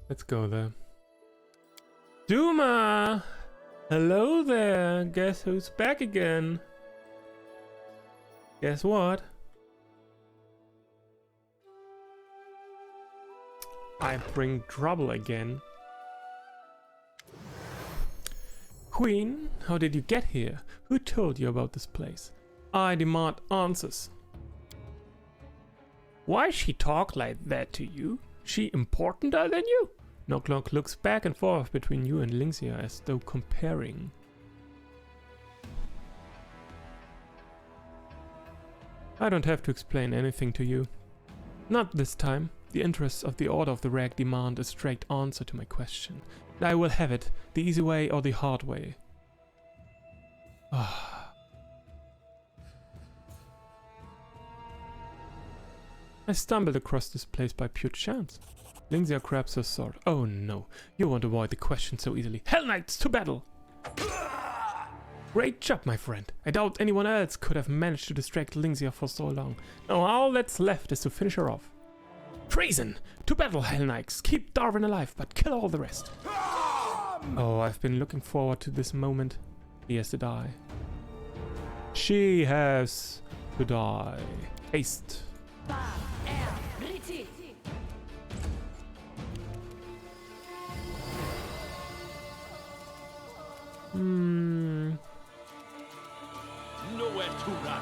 Let's go there. Duma! Hello there! Guess who's back again? Guess what? I bring trouble again. Queen, how did you get here? Who told you about this place? I demand answers. Why she talk like that to you? She importanter than you? Knocklock looks back and forth between you and Lingxia as though comparing. I don't have to explain anything to you. Not this time. The interests of the Order of the Rag demand a straight answer to my question. I will have it, the easy way or the hard way. I stumbled across this place by pure chance. Lingxia grabs her sword. Oh no, you won't avoid the question so easily. Hell Knights to battle! Great job, my friend. I doubt anyone else could have managed to distract Lingxia for so long. Now all that's left is to finish her off. Treason! To battle, Hell Knights! Keep Darwin alive, but kill all the rest! Oh, I've been looking forward to this moment. He has to die. She has to die. Haste. Nowhere to run.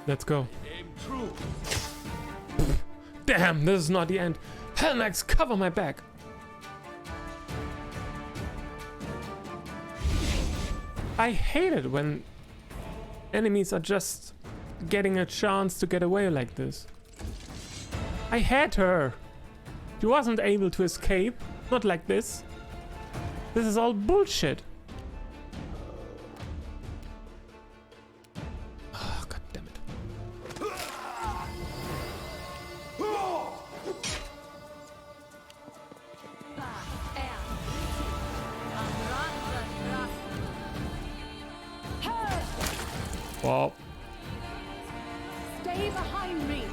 Let's go. Damn, this is not the end. Hell Knights, cover my back. I hate it when enemies are just getting a chance to get away like this. I had her. She wasn't able to escape. Not like this. This is all bullshit. Oh, God damn it. Wow. Stay behind me.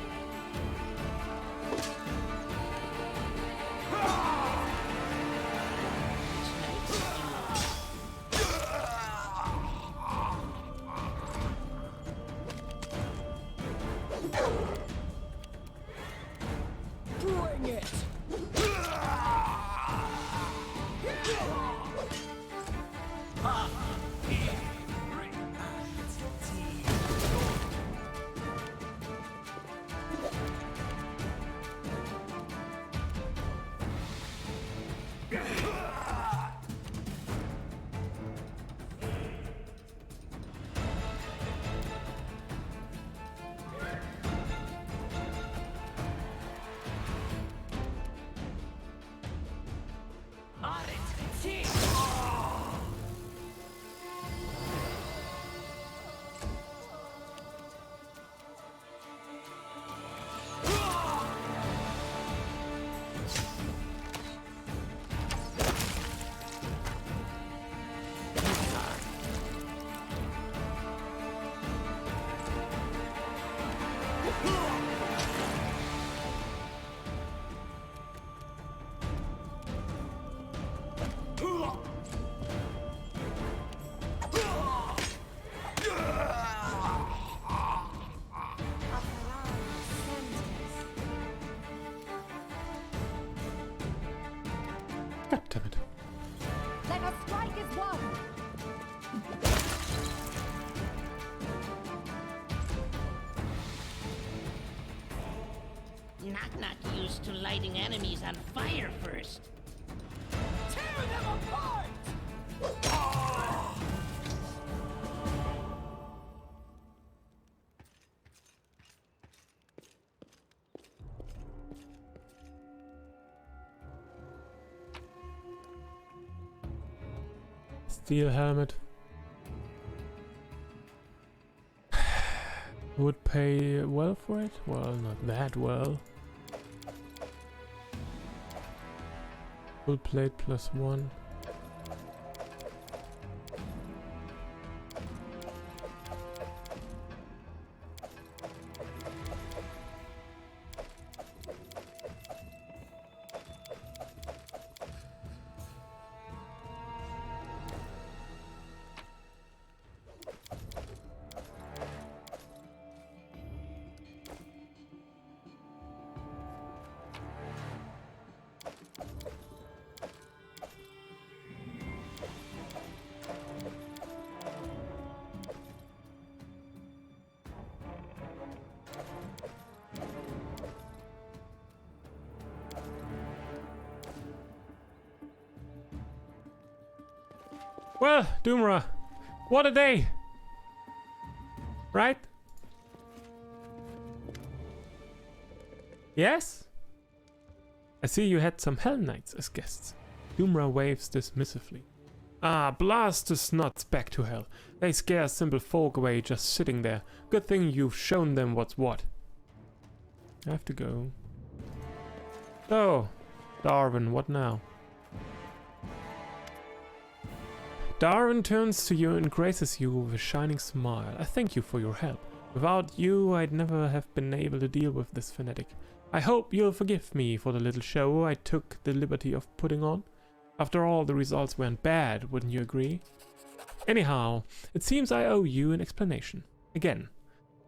Bring it! God damn it. Let us strike as one. Knock used to lighting enemies on fire first. Tear them apart! Steel helmet. Would pay well for it? Well, not that well. Full plate +1. Well, Doomra, what a day! Right? Yes? I see you had some Hell Knights as guests. Doomra waves dismissively. Ah, blast the snots back to hell. They scare simple folk away just sitting there. Good thing you've shown them what's what. I have to go. So, Darwin, what now? Darwin turns to you and graces you with a shining smile. I thank you for your help. Without you, I'd never have been able to deal with this fanatic. I hope you'll forgive me for the little show I took the liberty of putting on. After all, the results weren't bad, wouldn't you agree? Anyhow, it seems I owe you an explanation. Again.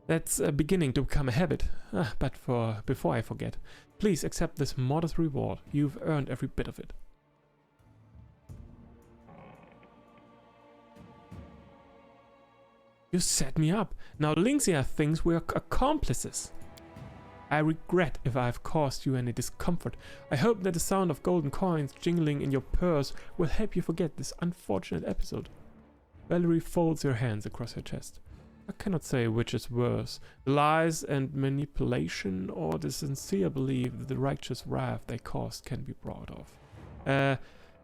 That's beginning to become a habit. But before I forget, please accept this modest reward. You've earned every bit of it. You set me up. Now Lynxia thinks we're accomplices. I regret if I've caused you any discomfort. I hope that the sound of golden coins jingling in your purse will help you forget this unfortunate episode. Valerie folds her hands across her chest. I cannot say which is worse, lies and manipulation, or the sincere belief that the righteous wrath they caused can be brought off. That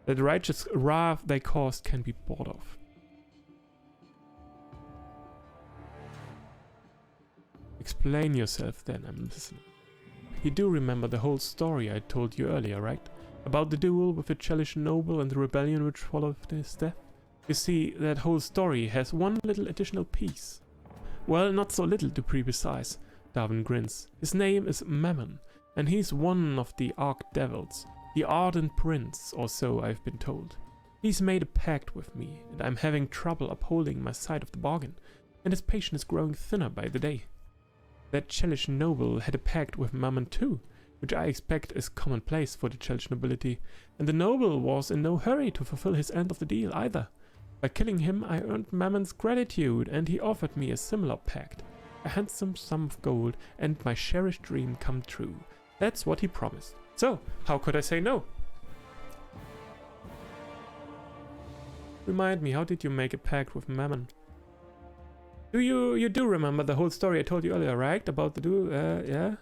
the righteous wrath they caused can be brought off. Explain yourself then, I'm listening. You do remember the whole story I told you earlier, right? About the duel with the Chelish noble and the rebellion which followed his death? You see, that whole story has one little additional piece. Well, not so little to be precise. Darwin grins. His name is Mammon, and he's one of the Archdevils, the Ardent Prince, or so I've been told. He's made a pact with me, and I'm having trouble upholding my side of the bargain, and his patience is growing thinner by the day. That Chelish noble had a pact with Mammon too, which I expect is commonplace for the Chelish nobility, and the noble was in no hurry to fulfill his end of the deal either. By killing him, I earned Mammon's gratitude, and he offered me a similar pact, a handsome sum of gold, and my cherished dream come true. That's what he promised. So, how could I say no? Remind me, how did you make a pact with Mammon? You do remember the whole story I told you earlier, right? About the duel, yeah?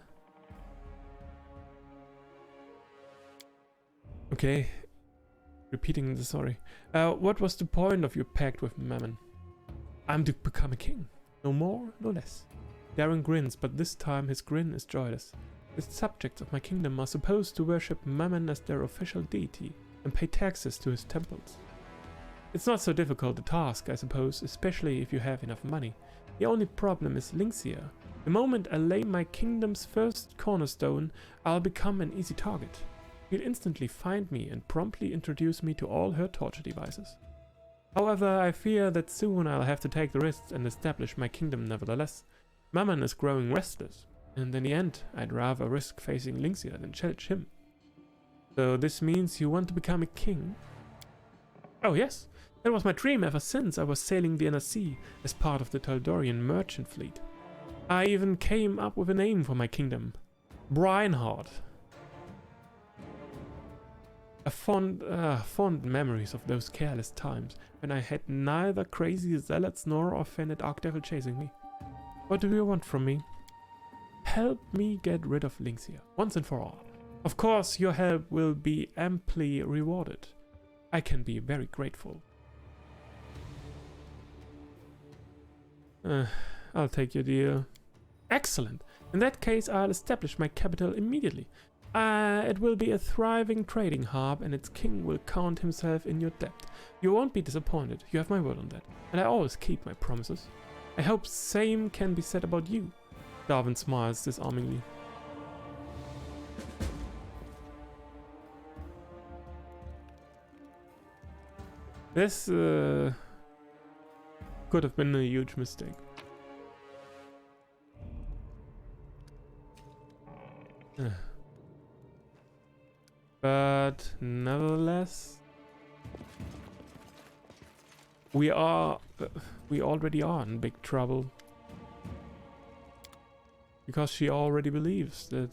Okay. Repeating the story. What was the point of your pact with Mammon? I'm to become a king. No more, no less. Darren grins, but this time his grin is joyless. The subjects of my kingdom are supposed to worship Mammon as their official deity and pay taxes to his temples. It's not so difficult a task, I suppose, especially if you have enough money. The only problem is Lynxia. The moment I lay my kingdom's first cornerstone, I'll become an easy target. She'll instantly find me and promptly introduce me to all her torture devices. However, I fear that soon I'll have to take the risks and establish my kingdom nevertheless. Mammon is growing restless, and in the end, I'd rather risk facing Lynxia than challenge him. So this means you want to become a king? Oh yes, that was my dream ever since I was sailing the inner sea as part of the Taldorian merchant fleet. I even came up with a name for my kingdom. Brineheart. Fond memories of those careless times when I had neither crazy zealots nor offended Archdevil chasing me. What do you want from me? Help me get rid of Lynxia, once and for all. Of course, your help will be amply rewarded. I can be very grateful. I'll take your deal. Excellent. In that case, I'll establish my capital immediately. It will be a thriving trading hub, and its king will count himself in your debt. You won't be disappointed. You have my word on that. And I always keep my promises. I hope same can be said about you. Darwin smiles disarmingly. This could have been a huge mistake. But nevertheless, we already are in big trouble. Because she already believes that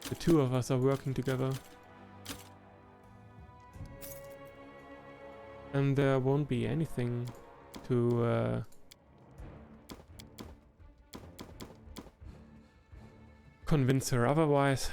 the two of us are working together. And there won't be anything to convince her otherwise.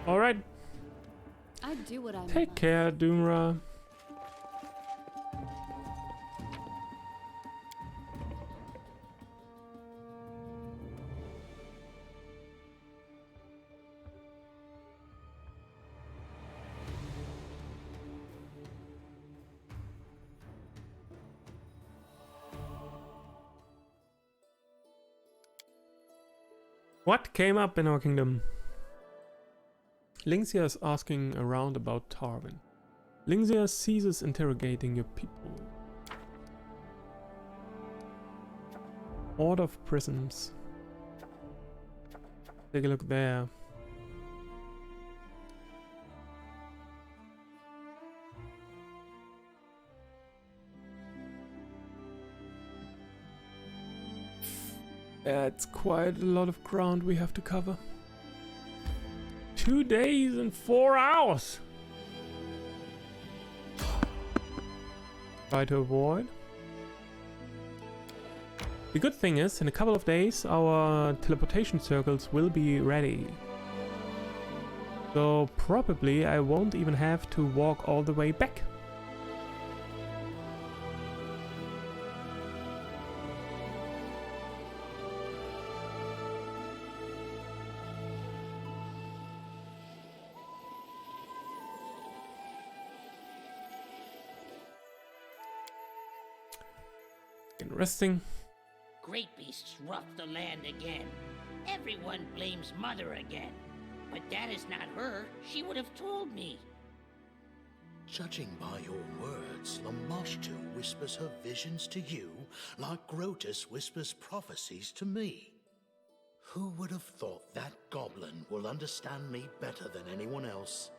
All right. I do what I Take care, Doomra. What came up in our kingdom? Lingzia is asking around about Tarvin. Lingzia ceases interrogating your people. Order of Prisms. Take a look there. It's quite a lot of ground we have to cover. 2 days and 4 hours. Try to avoid. The good thing is, in a couple of days, our teleportation circles will be ready. So probably I won't even have to walk all the way back. Resting. Great beasts rough the land again. Everyone blames Mother again. But that is not her. She would have told me. Judging by your words, Lamashtu whispers her visions to you like Grotus whispers prophecies to me. Who would have thought that goblin will understand me better than anyone else?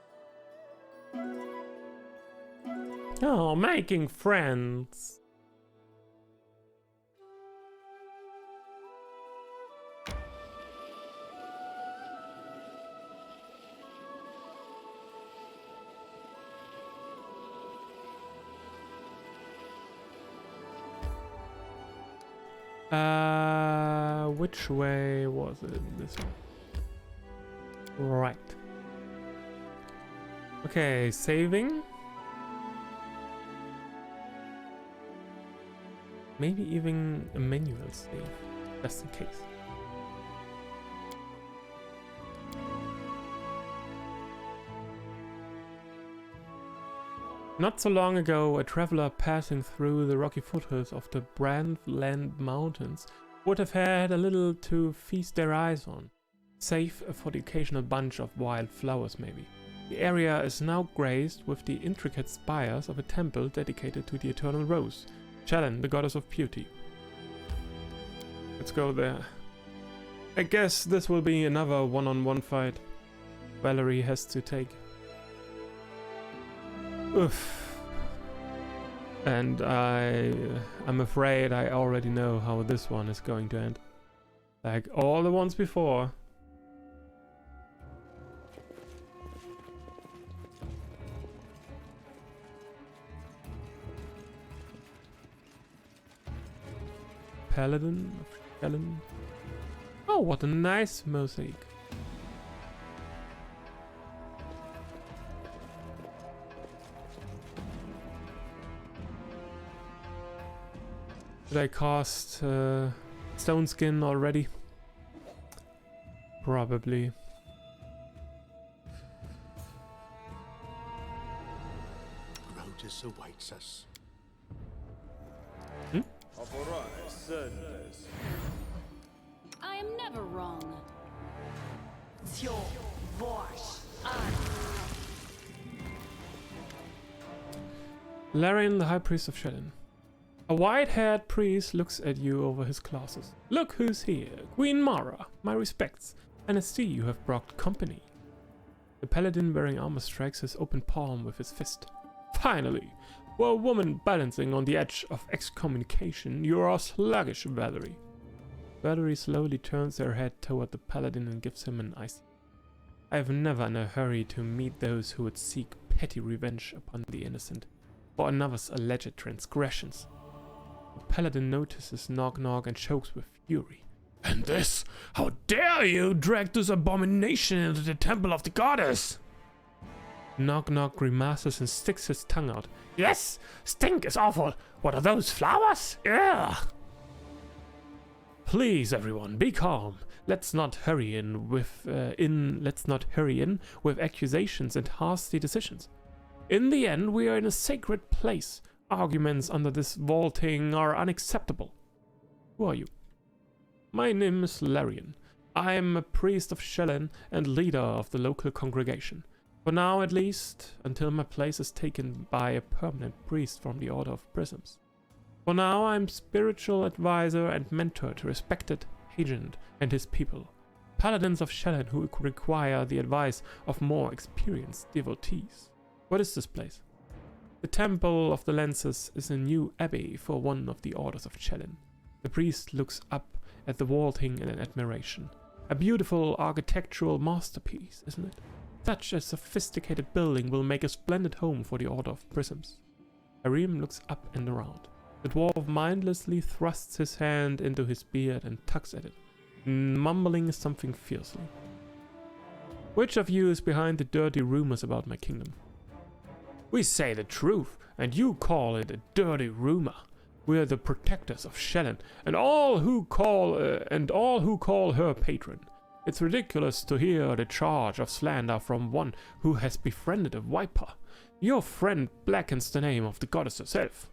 Oh, making friends. Which way was it? This one. Right. Okay, saving. Maybe even a manual save, just in case. Not so long ago, a traveler passing through the rocky foothills of the Brandland Mountains would have had a little to feast their eyes on, save for the occasional bunch of wild flowers maybe. The area is now graced with the intricate spires of a temple dedicated to the Eternal Rose, Shallan, the goddess of beauty. Let's go there. I guess this will be another one-on-one fight Valerie has to take. Oof. And I'm afraid I already know how this one is going to end. Like all the ones before. Paladin of Shellen. Oh, what a nice mosaic. Did I cast Stone Skin already? Probably. Rotus awaits us. I am never wrong. Larian, the High Priest of Shellen. A white-haired priest looks at you over his glasses. Look who's here. Queen Mara, my respects. And I see you have brought company. The paladin wearing armor strikes his open palm with his fist. Finally! For a woman balancing on the edge of excommunication, you are sluggish, Valerie. Valerie slowly turns her head toward the paladin and gives him an icy. I have never in a hurry to meet those who would seek petty revenge upon the innocent for another's alleged transgressions. The paladin notices Nog and chokes with fury. And this? How dare you drag this abomination into the temple of the goddess? Nog grimaces and sticks his tongue out. Yes, stink is awful. What are those flowers? Ugh. Please, everyone, be calm. Let's not hurry in with accusations and hasty decisions. In the end, we are in a sacred place. Arguments under this vaulting are unacceptable. Who are you? My name is Larian. I am a priest of Shellen and leader of the local congregation. For now, at least, until my place is taken by a permanent priest from the Order of Prisms. For now, I'm spiritual advisor and mentor to respected Agent and his people, paladins of Shellen who require the advice of more experienced devotees. What is this place? The Temple of the Lances is a new abbey for one of the orders of Shellen. The priest looks up at the vaulting in admiration. A beautiful architectural masterpiece, isn't it? Such a sophisticated building will make a splendid home for the Order of Prisms. Arim looks up and around. The dwarf mindlessly thrusts his hand into his beard and tugs at it, mumbling something fiercely. Which of you is behind the dirty rumors about my kingdom? We say the truth, and you call it a dirty rumor. We are the protectors of Shellen, and all who call her patron. It's ridiculous to hear the charge of slander from one who has befriended a viper. Your friend blackens the name of the goddess herself.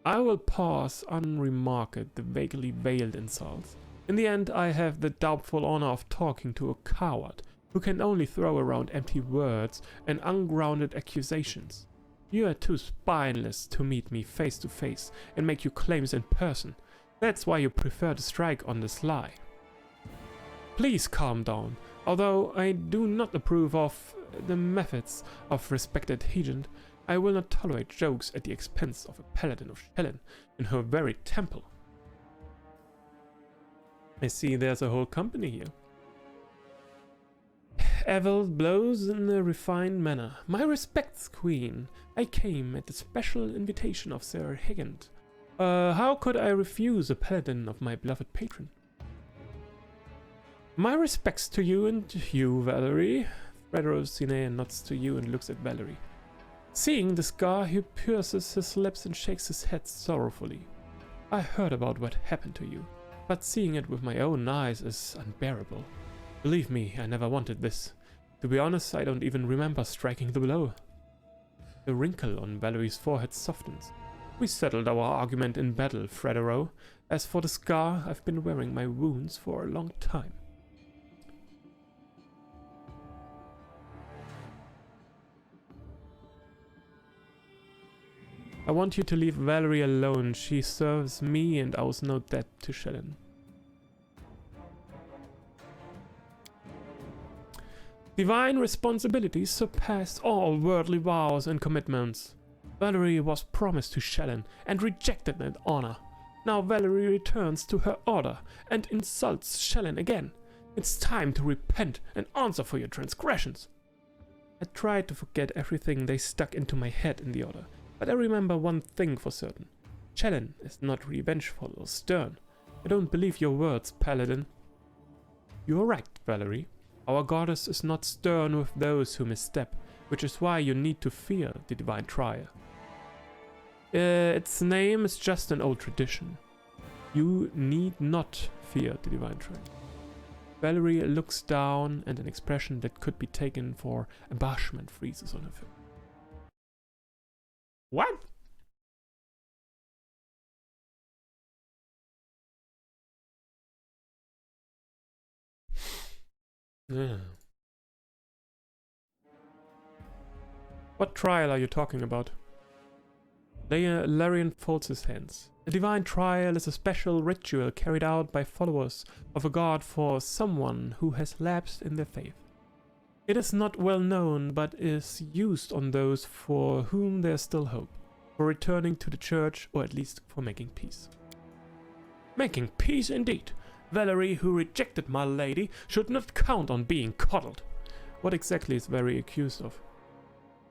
I will pass unremarked the vaguely veiled insults. In the end, I have the doubtful honor of talking to a coward who can only throw around empty words and ungrounded accusations. You are too spineless to meet me face to face and make your claims in person. That's why you prefer to strike on the sly. Please calm down. Although I do not approve of the methods of respected Agent, I will not tolerate jokes at the expense of a paladin of Shellen in her very temple. I see there's a whole company here. Evald blows in a refined manner. My respects, Queen. I came at the special invitation of Sir Higand. How could I refuse a paladin of my beloved patron? My respects to you and you, Valerie. Fredero nods to you and looks at Valerie. Seeing the scar, he purses his lips and shakes his head sorrowfully. I heard about what happened to you, but seeing it with my own eyes is unbearable. Believe me, I never wanted this. To be honest, I don't even remember striking the blow. The wrinkle on Valerie's forehead softens. We settled our argument in battle, Fredero. As for the scar, I've been wearing my wounds for a long time. I want you to leave Valerie alone. She serves me and owes no debt to Shellen. Divine responsibilities surpassed all worldly vows and commitments. Valerie was promised to Shellen and rejected that honor. Now Valerie returns to her order and insults Shalyn again. It's time to repent and answer for your transgressions. I tried to forget everything they stuck into my head in the order, but I remember one thing for certain. Shalyn is not revengeful or stern. I don't believe your words, Paladin. You are right, Valerie. Our goddess is not stern with those who misstep, which is why you need to fear the Divine Trial. Its name is just an old tradition. You need not fear the Divine Trial. Valerie looks down, and an expression that could be taken for embarrassment freezes on her face. What? Yeah. What trial are you talking about? Larian folds his hands. A divine trial is a special ritual carried out by followers of a god for someone who has lapsed in their faith. It is not well known, but is used on those for whom there is still hope, for returning to the church, or at least for making peace. Making peace indeed! Valerie, who rejected my lady, should not count on being coddled. What exactly is Valerie accused of?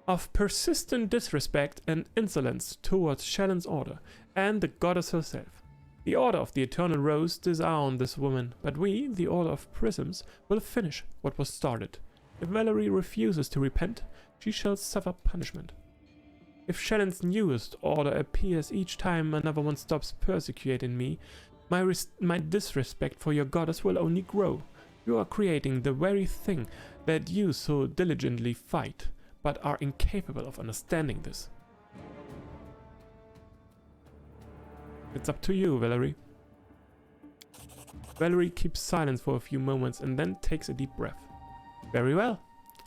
Of persistent disrespect and insolence towards Shalyn's order, and the goddess herself. The Order of the Eternal Rose disowned this woman, but we, the Order of Prisms, will finish what was started. If Valerie refuses to repent, she shall suffer punishment. If Shalyn's newest order appears each time another one stops persecuting me, my disrespect for your goddess will only grow. You are creating the very thing that you so diligently fight, but are incapable of understanding this. It's up to you, Valerie. Valerie keeps silence for a few moments and then takes a deep breath. Very well.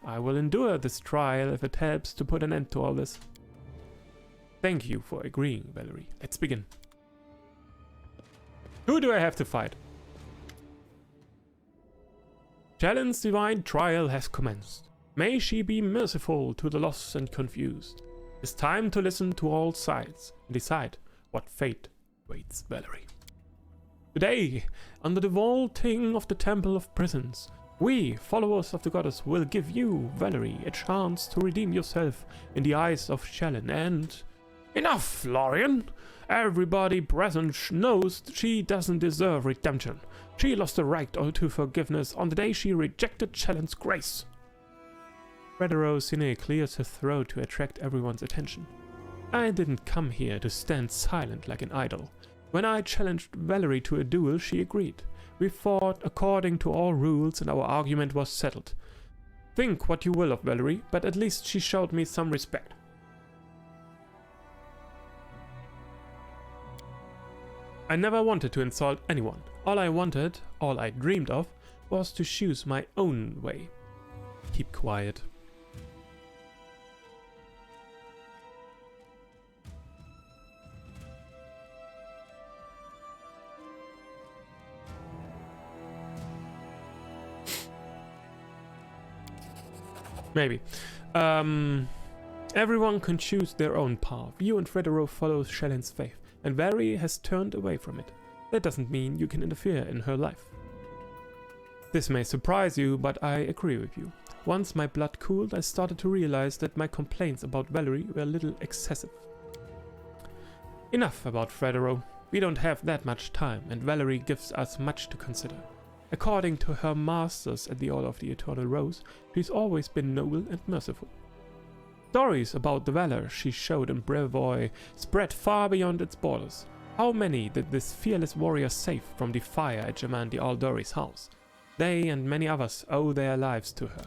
I will endure this trial if it helps to put an end to all this. Thank you for agreeing, Valerie. Let's begin. Who do I have to fight? Shalyn's divine trial has commenced. May she be merciful to the lost and confused. It's time to listen to all sides and decide what fate waits Valerie. Today, under the vaulting of the Temple of Prisons, we, followers of the goddess, will give you, Valerie, a chance to redeem yourself in the eyes of Shalyn and... Enough, Lorian! Everybody present knows she doesn't deserve redemption. She lost the right to forgiveness on the day she rejected Shalyn's grace. Fredero Cine clears her throat to attract everyone's attention. I didn't come here to stand silent like an idol. When I challenged Valerie to a duel, she agreed. We fought according to all rules and our argument was settled. Think what you will of Valerie, but at least she showed me some respect. I never wanted to insult anyone. All I wanted, all I dreamed of, was to choose my own way. Keep quiet. Maybe. Everyone can choose their own path. You and Fredero follow Shalyn's faith, and Valerie has turned away from it. That doesn't mean you can interfere in her life. This may surprise you, but I agree with you. Once my blood cooled, I started to realize that my complaints about Valerie were a little excessive. Enough about Fredero. We don't have that much time, and Valerie gives us much to consider. According to her masters at the Order of the Eternal Rose, she's always been noble and merciful. Stories about the valor she showed in Brevoy spread far beyond its borders. How many did this fearless warrior save from the fire at Jaman the Aldori's house? They and many others owe their lives to her.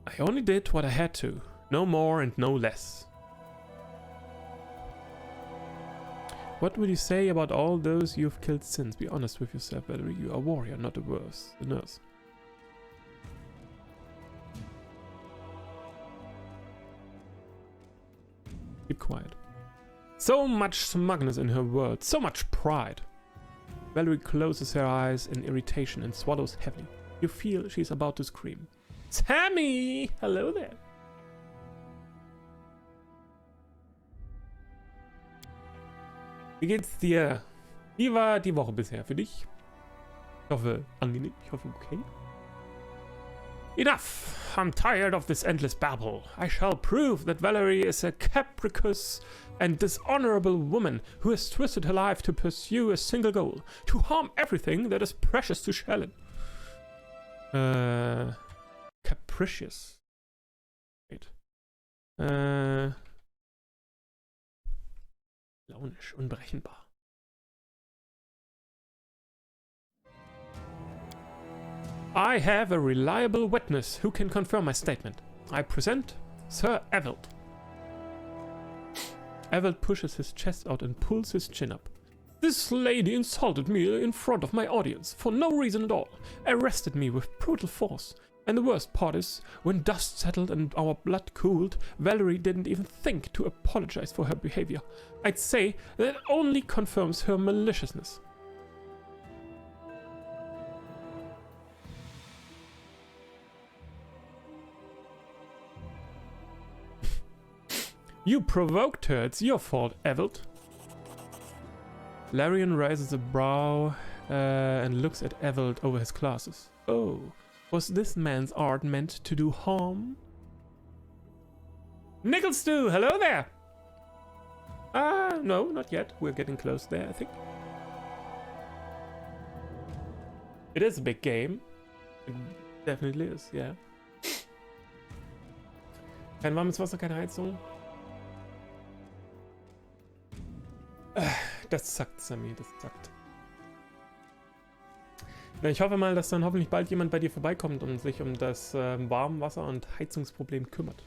I only did what I had to, no more and no less. What would you say about all those you've killed since? Be honest with yourself, Valerie. You are a warrior, not a nurse. Keep quiet. So much smugness in her words, so much pride. Valerie closes her eyes in irritation and swallows heavily. You feel she's about to scream. Tammy! Hello there. Wie geht's dir? Wie war die Woche bisher für dich? Ich hoffe, angenehm. Ich hoffe, okay. Enough! I'm tired of this endless babble. I shall prove that Valerie is a capricious and dishonorable woman who has twisted her life to pursue a single goal, to harm everything that is precious to Shellen. Capricious. Wait. Launisch, unberechenbar. I have a reliable witness who can confirm my statement. I present Sir Evald. Evald pushes his chest out and pulls his chin up. This lady insulted me in front of my audience for no reason at all, arrested me with brutal force. And the worst part is, when dust settled and our blood cooled, Valerie didn't even think to apologize for her behavior. I'd say that only confirms her maliciousness. You provoked her, it's your fault, Evald. Larian raises a brow and looks at Evald over his glasses. Oh, was this man's art meant to do harm? Nickelstew, hello there! No, not yet. We're getting close there, I think. It is a big game. It definitely is, yeah. Kein warmes Wasser, keine Heizung. Das zackt, Sammy, das zackt. Na, ich hoffe mal, dass dann hoffentlich bald jemand bei dir vorbeikommt und sich um das Warmwasser- und Heizungsproblem kümmert.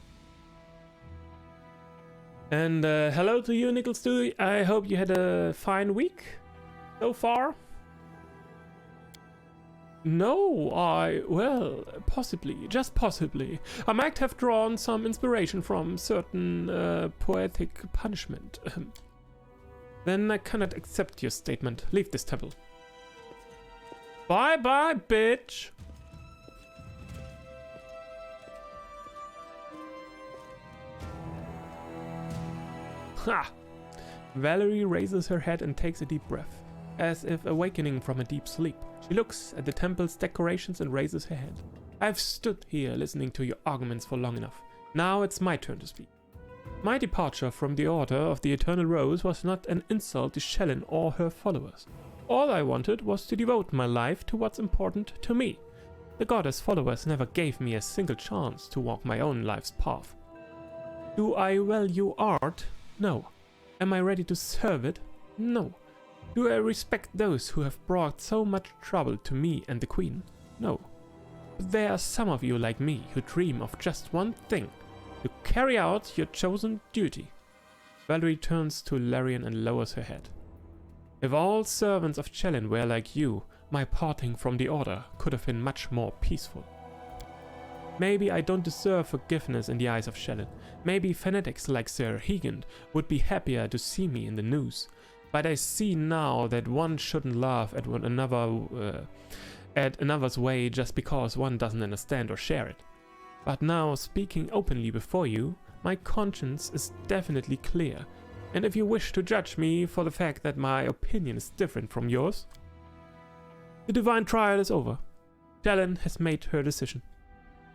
And hello to you, Nickelstew. I hope you had a fine week so far. No, well, possibly, just possibly. I might have drawn some inspiration from certain poetic punishment. Then I cannot accept your statement. Leave this temple. Bye-bye, bitch! Ha! Valerie raises her head and takes a deep breath, as if awakening from a deep sleep. She looks at the temple's decorations and raises her head. I've stood here listening to your arguments for long enough. Now it's my turn to speak. My departure from the Order of the Eternal Rose was not an insult to Shellen or her followers. All I wanted was to devote my life to what's important to me. The goddess followers never gave me a single chance to walk my own life's path. Do I value art? No. Am I ready to serve it? No. Do I respect those who have brought so much trouble to me and the Queen? No. But there are some of you like me who dream of just one thing: to carry out your chosen duty. Valerie turns to Larian and lowers her head. If all servants of Shellen were like you, my parting from the Order could have been much more peaceful. Maybe I don't deserve forgiveness in the eyes of Shellen. Maybe fanatics like Sir Higand would be happier to see me in the news. But I see now that one shouldn't laugh at another's way just because one doesn't understand or share it. But now, speaking openly before you, my conscience is definitely clear. And if you wish to judge me for the fact that my opinion is different from yours, the divine trial is over. Shellen has made her decision.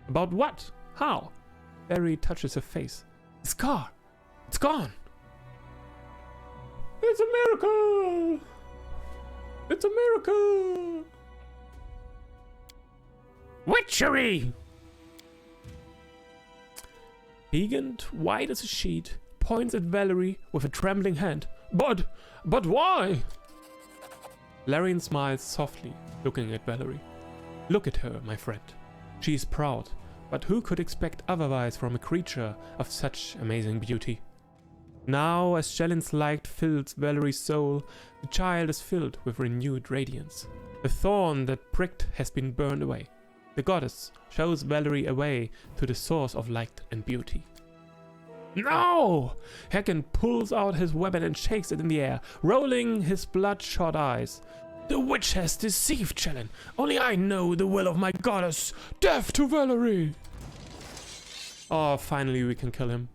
About what? How? Barry touches her face. The scar! It's gone! It's a miracle! It's a miracle! Witchery! Higand, white as a sheet, points at Valerie with a trembling hand. But why? Larian smiles softly, looking at Valerie. Look at her, my friend. She is proud, but who could expect otherwise from a creature of such amazing beauty? Now, as Shellen's light fills Valerie's soul, the child is filled with renewed radiance. The thorn that pricked has been burned away. The goddess shows Valerie a way to the source of light and beauty. No! Hagen pulls out his weapon and shakes it in the air, rolling his bloodshot eyes. The witch has deceived Shellen. Only I know the will of my goddess. Death to Valerie! Oh, finally we can kill him.